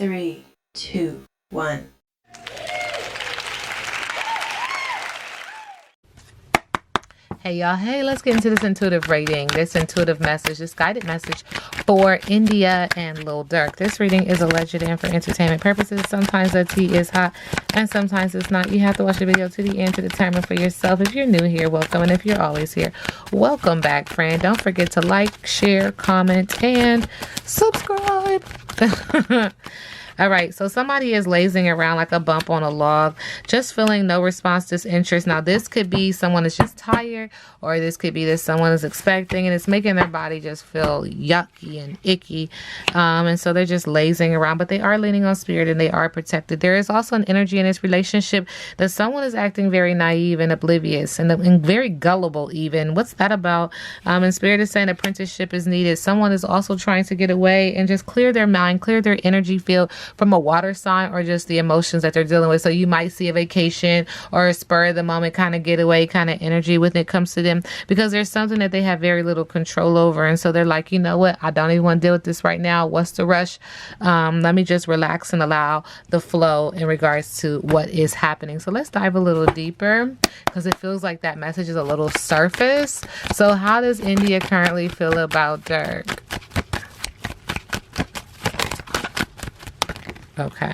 3, 2, 1. Hey y'all, hey, let's get into this intuitive reading, this intuitive message, this guided message for India and Lil Durk. This reading is alleged and for entertainment purposes. Sometimes the tea is hot and sometimes it's not. You have to watch the video to the end to determine for yourself. If you're new here, welcome. And if you're always here, welcome back, friend. Don't forget to like, share, comment, and subscribe. All right, so somebody is lazing around like a bump on a log, just feeling no response, disinterest. Now, this could be someone is just tired, or this could be that someone is expecting, and it's making their body just feel yucky and icky. And so they're just lazing around, but they are leaning on spirit and they are protected. There is also an energy in this relationship that someone is acting very naive and oblivious and very gullible even. What's that about? And spirit is saying apprenticeship is needed. Someone is also trying to get away and just clear their mind, clear their energy field from a water sign or just the emotions that they're dealing with. So you might see a vacation or a spur of the moment kind of getaway kind of energy when it comes to them, because there's something that they have very little control over. And so they're like, you know what? I don't even want to deal with this right now. What's the rush? Let me just relax and allow the flow in regards to what is happening. So let's dive a little deeper, because it feels like that message is a little surface. So how does India currently feel about Durk? Okay.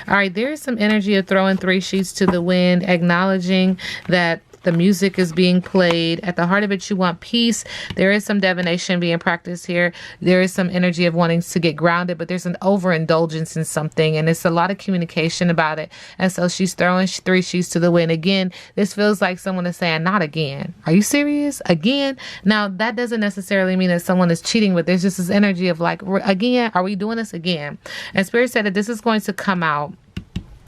All right. There is some energy of throwing 3 sheets to the wind, acknowledging that the music is being played. At the heart of it, you want peace. There is some divination being practiced here. There is some energy of wanting to get grounded, but there's an overindulgence in something, and it's a lot of communication about it. And so she's throwing 3 sheets to the wind. Again, this feels like someone is saying, not again. Are you serious? Again? Now, that doesn't necessarily mean that someone is cheating, but there's just this energy of like, again, are we doing this again? And Spirit said that this is going to come out.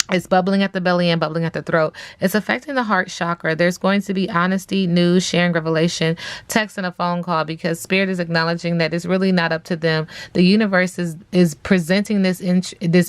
It's bubbling at the belly and bubbling at the throat. It's affecting the heart chakra. There's going to be honesty, news, sharing revelation, text, and a phone call, because Spirit is acknowledging that it's really not up to them. The universe is presenting this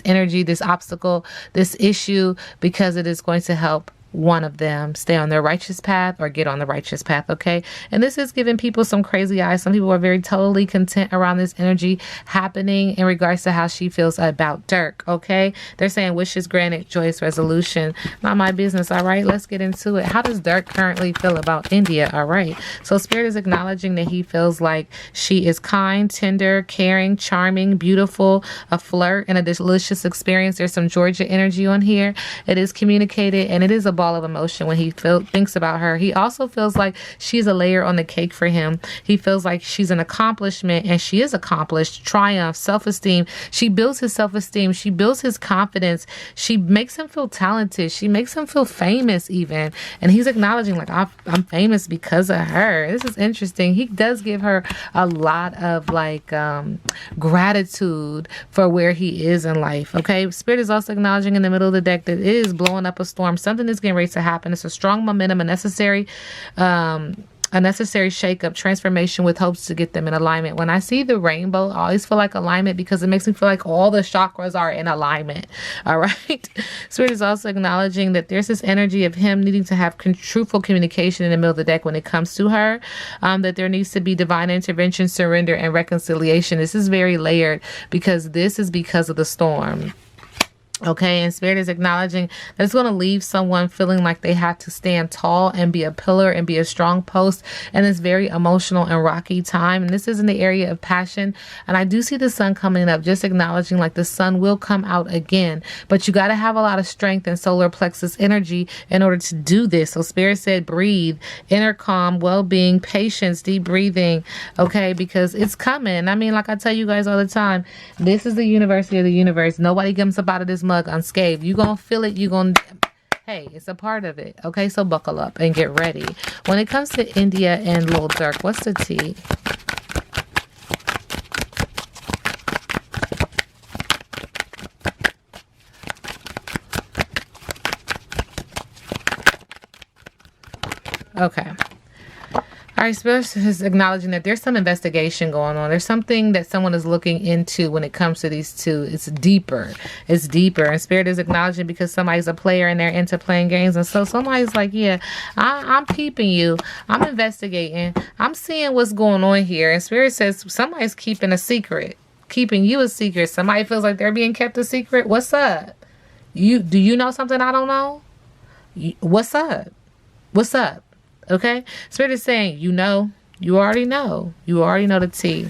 energy, this obstacle, this issue, because it is going to help one of them stay on their righteous path or get on the righteous path. Okay. And this is giving people some crazy eyes. Some people are very totally content around this energy happening in regards to how she feels about Durk. Okay. They're saying wishes granted, joyous resolution. Not my business. All right. Let's get into it. How does Durk currently feel about India? All right. So Spirit is acknowledging that he feels like she is kind, tender, caring, charming, beautiful, a flirt, and a delicious experience. There's some Georgia energy on here. It is communicated, and it is a ball of emotion when he thinks about her. He also feels like she's a layer on the cake for him. He feels like she's an accomplishment, and she is accomplished. Triumph, self-esteem. She builds his self-esteem. She builds his confidence. She makes him feel talented. She makes him feel famous even. And he's acknowledging like, I'm famous because of her. This is interesting. He does give her a lot of like gratitude for where he is in life. Okay. Spirit is also acknowledging in the middle of the deck that it is blowing up a storm. Something is getting ready to happen. It's a strong momentum, a necessary shakeup, transformation with hopes to get them in alignment. When I see the rainbow, I always feel like alignment, because it makes me feel like all the chakras are in alignment. All right. Spirit is also acknowledging that there's this energy of him needing to have truthful communication in the middle of the deck when it comes to her, that there needs to be divine intervention, surrender, and reconciliation. This is very layered, because this is because of the storm. Okay, and Spirit is acknowledging that it's going to leave someone feeling like they have to stand tall and be a pillar and be a strong post in this very emotional and rocky time. And this is in the area of passion. And I do see the sun coming up, just acknowledging like the sun will come out again. But you got to have a lot of strength and solar plexus energy in order to do this. So Spirit said, breathe, inner calm, well-being, patience, deep breathing. Okay, because it's coming. I mean, like I tell you guys all the time, this is the university of the universe. Nobody comes up out of this mug unscathed. You're gonna feel it. Hey, it's a part of it. Okay, so buckle up and get ready. When it comes to India and Lil Durk, what's the tea? Okay. All right, Spirit is acknowledging that there's some investigation going on. There's something that someone is looking into when it comes to these two. It's deeper. It's deeper. And Spirit is acknowledging because somebody's a player and they're into playing games. And so somebody's like, yeah, I'm peeping you. I'm investigating. I'm seeing what's going on here. And Spirit says somebody's keeping a secret. keeping you a secret. Somebody feels like they're being kept a secret. What's up? Do you know something I don't know? What's up? What's up? Okay? Spirit is saying, you know. You already know. You already know the tea.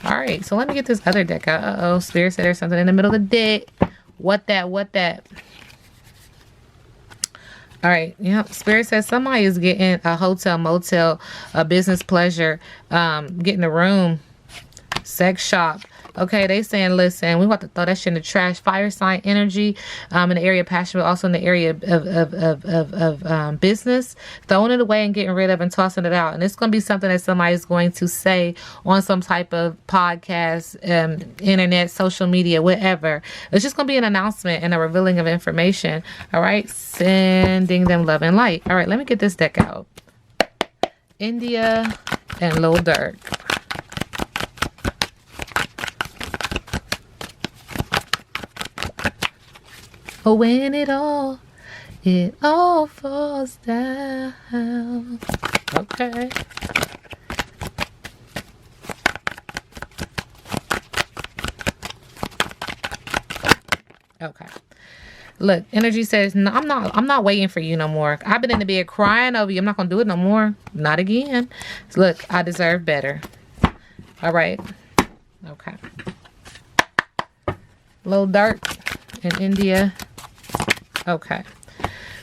All right. So let me get this other deck out. Uh-oh. Spirit said there's something in the middle of the deck. What that? All right. Yep. Spirit says somebody is getting a hotel, motel, a business pleasure, getting a room, sex shop. Okay, they saying, listen, we want to throw that shit in the trash. Fire sign energy, in the area of passion, but also in the area of business, throwing it away and getting rid of and tossing it out. And it's going to be something that somebody's going to say on some type of podcast, internet, social media, whatever. It's just going to be an announcement and a revealing of information. All right, sending them love and light. All right, let me get this deck out. India and Lil Durk. When it all falls down. Okay. Okay. Look, energy says, no, I'm not waiting for you no more. I've been in the bed crying over you. I'm not gonna do it no more. Not again. Look, I deserve better. All right. Okay. Lil Durk in India. Okay.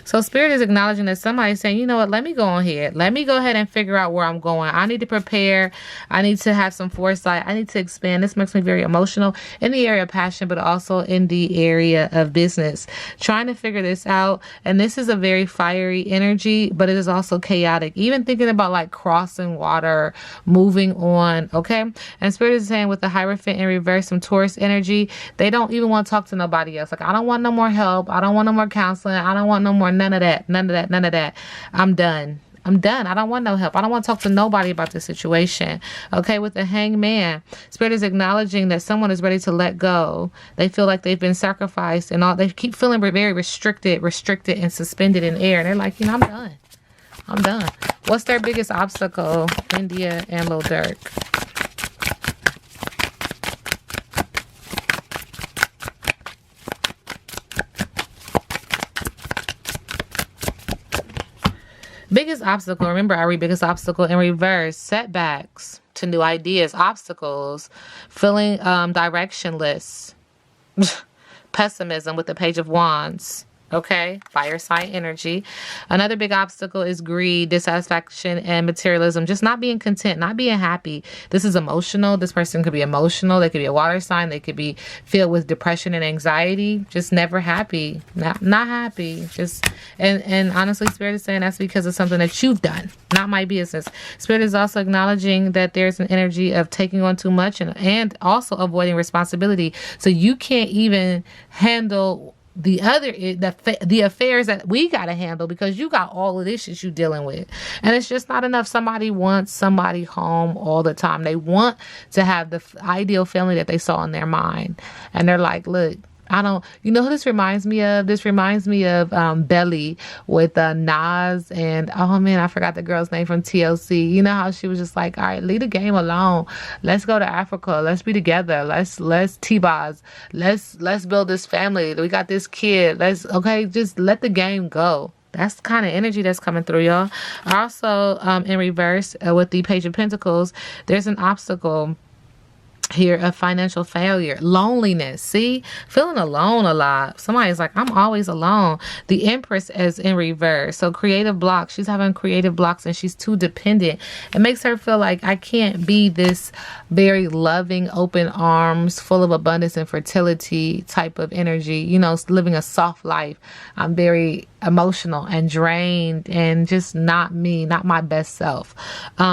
So Spirit is acknowledging that somebody's saying, you know what, let me go on here. Let me go ahead and figure out where I'm going. I need to prepare. I need to have some foresight. I need to expand. This makes me very emotional in the area of passion, but also in the area of business. Trying to figure this out. And this is a very fiery energy, but it is also chaotic. Even thinking about like crossing water, moving on. Okay. And Spirit is saying with the Hierophant in reverse, some Taurus energy, they don't even want to talk to nobody else. Like, I don't want no more help. I don't want no more counseling. I don't want no more none of that. I'm done. I don't want no help. I don't want to talk to nobody about this situation. Okay, with the Hangman, Spirit is acknowledging that someone is ready to let go. They feel like they've been sacrificed and all. They keep feeling very restricted and suspended in air. And they're like, I'm done. What's their biggest obstacle? India and Lil Durk. Biggest obstacle, remember I read biggest obstacle in reverse, setbacks to new ideas, obstacles, feeling directionless, pessimism with the Page of Wands. Okay, fire sign energy. Another big obstacle is greed, dissatisfaction, and materialism. Just not being content, not being happy. This is emotional. This person could be emotional. They could be a water sign. They could be filled with depression and anxiety. Just never happy. Not happy. Just and honestly, Spirit is saying that's because of something that you've done, not my business. Spirit is also acknowledging that there's an energy of taking on too much and also avoiding responsibility. So you can't even handle the affairs that we got to handle because you got all of this shit you dealing with, and it's just not enough. Somebody wants somebody home all the time. They want to have the ideal family that they saw in their mind, and they're like, look, you know who this reminds me of? This reminds me of Belly with Nas and, oh man, I forgot the girl's name from TLC. You know how she was just like, all right, leave the game alone. Let's go to Africa. Let's be together. Let's T-Boz. Let's build this family. We got this kid. Just let the game go. That's the kind of energy that's coming through, y'all. Also, in reverse, with the Page of Pentacles, there's an obstacle here of financial failure, loneliness. See, feeling alone a lot. Somebody's like, I'm always alone. The Empress is in reverse. So creative blocks. She's having creative blocks and she's too dependent. It makes her feel like I can't be this very loving, open arms, full of abundance and fertility type of energy, living a soft life. I'm very emotional and drained and just not me, not my best self.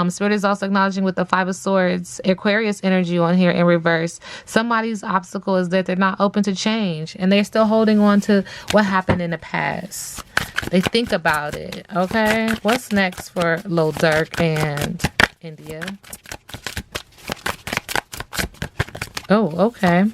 Spirit is also acknowledging with the Five of Swords, Aquarius energy on here in reverse. Somebody's obstacle is that they're not open to change and they're still holding on to what happened in the past. They think about it. Okay, what's next for Lil Durk and India? Oh, okay.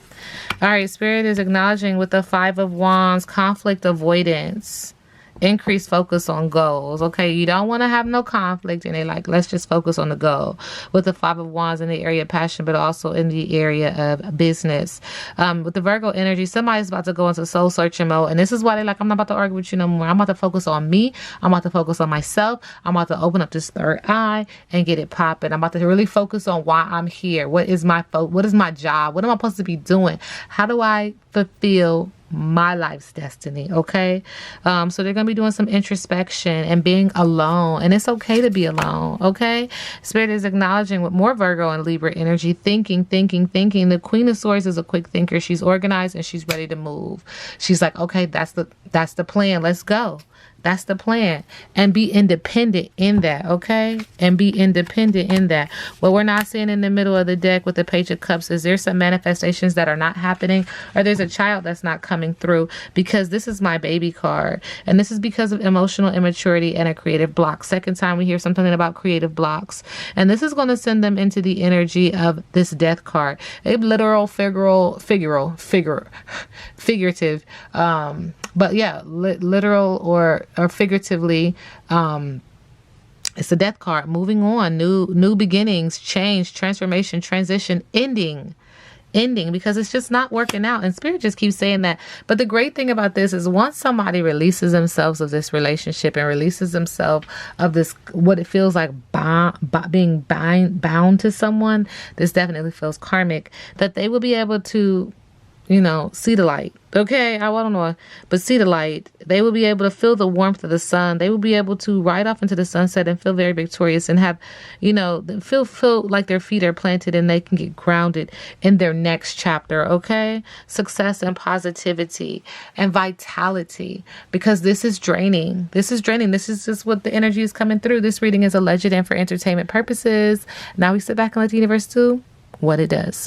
All right, Spirit is acknowledging with the Five of Wands, conflict avoidance. increased focus on goals. Okay, you don't want to have no conflict, and they like, let's just focus on the goal. With the Five of Wands in the area of passion, but also in the area of business. With the Virgo energy, somebody's about to go into soul searching mode, and this is why they're like, I'm not about to argue with you no more. I'm about to focus on me. I'm about to focus on myself. I'm about to open up this third eye and get it popping. I'm about to really focus on why I'm here. What is my job? What am I supposed to be doing? How do I fulfill my life's destiny? Okay, so they're gonna be doing some introspection and being alone, and it's okay to be alone. Okay, Spirit is acknowledging with more Virgo and Libra energy, thinking. The Queen of Swords is a quick thinker. She's organized and she's ready to move. She's like, okay, that's the plan, let's go. That's the plan. And be independent in that, okay? And be independent in that. What we're not seeing in the middle of the deck with the Page of Cups is there's some manifestations that are not happening, or there's a child that's not coming through, because this is my baby card. And this is because of emotional immaturity and a creative block. Second time we hear something about creative blocks. And this is going to send them into the energy of this Death card. A literal, figurative, but yeah, literal or figuratively, it's a Death card. Moving on, new beginnings, change, transformation, transition, ending, because it's just not working out. And Spirit just keeps saying that. But the great thing about this is once somebody releases themselves of this relationship and releases themselves of this, what it feels like being bound to someone, this definitely feels karmic, that they will be able to, see the light. Okay, I don't know, but see the light. They will be able to feel the warmth of the sun. They will be able to ride off into the sunset and feel very victorious and have, feel like their feet are planted and they can get grounded in their next chapter. Okay, success and positivity and vitality, because this is draining. This is just what the energy is coming through. This reading is alleged and for entertainment purposes. Now we sit back and let the universe do what it does.